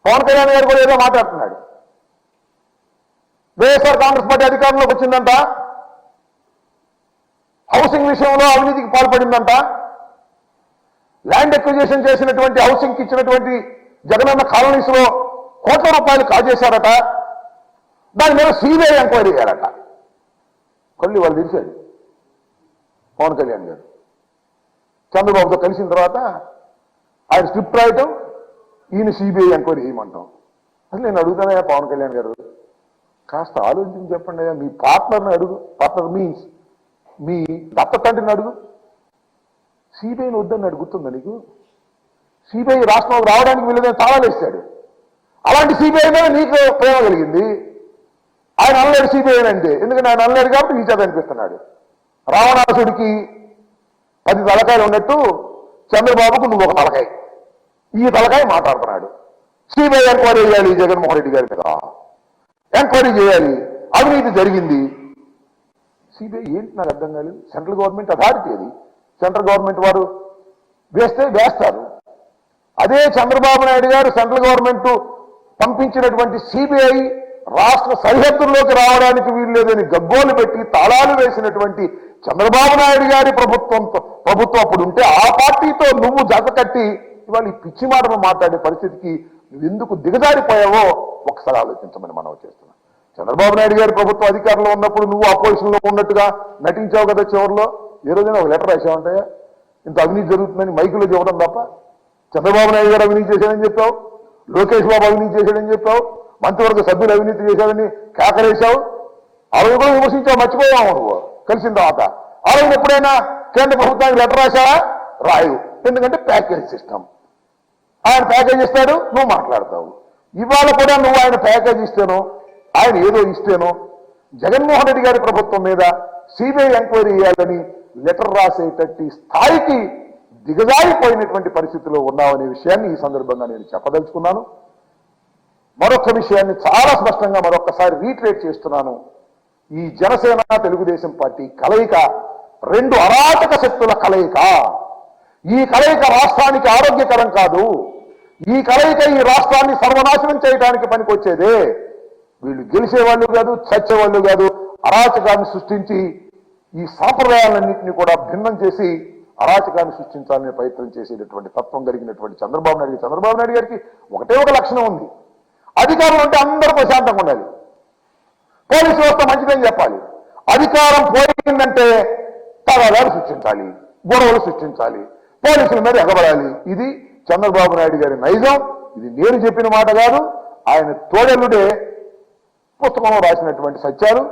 పవన్ కళ్యాణ్ గారు కూడా ఏదో మాట్లాడుతున్నాడు. వైఎస్ఆర్ కాంగ్రెస్ పార్టీ అధికారంలోకి వచ్చిందంట, హౌసింగ్ విషయంలో అవినీతికి పాల్పడిందంట, ల్యాండ్ ఎక్విజిషన్ చేసినటువంటి హౌసింగ్కి ఇచ్చినటువంటి జగనన్న కాలనీస్ లో కోట్ల రూపాయలు కాజేశారట, దాని మీద సిబిఐ ఎంక్వైరీ చేయాలట. కళ్ళు వాళ్ళు తెలిసాడు పవన్ కళ్యాణ్ గారు. చంద్రబాబుతో కలిసిన తర్వాత ఆయన స్క్రిప్ట్ రాయటం, ఈయన సిబిఐ ఎంక్వైరీ చేయమంటాం. అసలు నేను అడుగుతానయ్యా పవన్ కళ్యాణ్ గారు, కాస్త ఆలోచించి చెప్పండి అయ్యా. మీ పార్ట్నర్ని అడుగు, పార్ట్నర్ మీన్స్ మీ దత్త తండ్రిని అడుగు. సిబిఐని వద్దని అడుగుతుందా నీకు? సిబిఐ రాష్ట్రంలో రావడానికి వీళ్ళదని తాళాలు వేస్తాడు. అలాంటి సిబిఐ మీద నీకు ప్రేమ కలిగింది. ఆయన అనలేడు సిబిఐ అంటే, ఎందుకంటే ఆయన అనలేడు కాబట్టి నీ చేత అనిపిస్తున్నాడు. రావణాసుడికి 10 తలకాయలు ఉన్నట్టు చంద్రబాబుకు నువ్వు ఒక తలకాయ, ఈ తలకాయ మాట్లాడుతున్నాడు. సిబిఐ ఎంక్వైరీ చేయాలి జగన్మోహన్ రెడ్డి గారి మీద, ఎంక్వైరీ చేయాలి, అవినీతి జరిగింది. సిబిఐ ఏంటి నాకు అర్థం కాలేదు. సెంట్రల్ గవర్నమెంట్ అథారిటీ అది, సెంట్రల్ గవర్నమెంట్ వారు వేస్తే వేస్తారు. అదే చంద్రబాబు నాయుడు గారు సెంట్రల్ గవర్నమెంట్ పంపించినటువంటి సిబిఐ రాష్ట్ర సరిహద్దుల్లోకి రావడానికి వీలు లేదని గగ్గోలు పెట్టి తాళాలు వేసినటువంటి చంద్రబాబు నాయుడు గారి ప్రభుత్వం అప్పుడు ఉంటే ఆ పార్టీతో నువ్వు జత కట్టి ఇవాళ ఈ పిచ్చి మాటలు మాట్లాడే పరిస్థితికి నువ్వు ఎందుకు దిగజారిపోయావో ఒకసారి ఆలోచించమని మనం చేస్తున్నాం. చంద్రబాబు నాయుడు గారి ప్రభుత్వం అధికారంలో ఉన్నప్పుడు నువ్వు అపోజిషన్ లో ఉన్నట్టుగా నటించావు కదా. చివరిలో ఏ రోజైనా ఒక లెటర్ రాసావంటాయా ఇంత అవినీతి జరుగుతుందని మైకులో చెప్పడం తప్ప? చంద్రబాబు నాయుడు గారు అవినీతి చేశాడని చెప్పావు, లోకేష్ బాబు అవినీతి చేశాడని చెప్పావు, మంత్రివర్గ సభ్యులు అవినీతి చేశాడని కేకరేశావు. అవి కూడా విమర్శించావు, మర్చిపోయావు నువ్వు కలిసిన తర్వాత. అలాగే ఎప్పుడైనా కేంద్ర ప్రభుత్వానికి లెటర్ రాశావా? రాయు, ఎందుకంటే ప్యాకేజ్ సిస్టమ్. ఆయన ప్యాకేజ్ ఇస్తాడు, నువ్వు మాట్లాడతావు. ఇవాళ కూడా నువ్వు ఆయన ప్యాకేజ్ ఇస్తేనో ఆయన ఏదో ఇస్తేనో జగన్మోహన్ రెడ్డి గారి ప్రభుత్వం మీద సిబిఐ ఎంక్వైరీ చేయాలని లెటర్ రాసేటట్టి స్థాయికి దిగజారిపోయినటువంటి పరిస్థితిలో ఉన్నామనే విషయాన్ని ఈ సందర్భంగా నేను చెప్పదలుచుకున్నాను. మరొక విషయాన్ని చాలా స్పష్టంగా మరొకసారి రీట్రేట్ చేస్తున్నాను. ఈ జనసేన తెలుగుదేశం పార్టీ కలయిక 2 అరాచక శక్తుల కలయిక. ఈ కలయిక రాష్ట్రానికి ఆరోగ్యకరం కాదు. ఈ కలయిక ఈ రాష్ట్రాన్ని సర్వనాశనం చేయడానికి పనికొచ్చేదే. వీళ్ళు గెలిచేవాళ్ళు కాదు, చచ్చేవాళ్ళు కాదు. అరాచకాన్ని సృష్టించి ఈ సాంప్రదాయాలన్నింటినీ కూడా భిన్నం చేసి అరాచకాన్ని సృష్టించాలనే ప్రయత్నం చేసేటటువంటి తత్వం కలిగినటువంటి చంద్రబాబు నాయుడు గారికి ఒకటే ఒక లక్షణం ఉంది. అధికారం అంటే అందరూ ప్రశాంతంగా ఉండాలి, పోలీసు వ్యవస్థ మంచిదని చెప్పాలి. అధికారం పోయిందంటే తగాదాలు సృష్టించాలి, గొడవలు సృష్టించాలి, పోలీసుల మీద ఎగబడాలి. ఇది చంద్రబాబు నాయుడు గారి నైజం. ఇది నేను చెప్పిన మాట కాదు, ఆయన తోడలుడే పుస్తకంలో రాసినటువంటి సత్యాలు.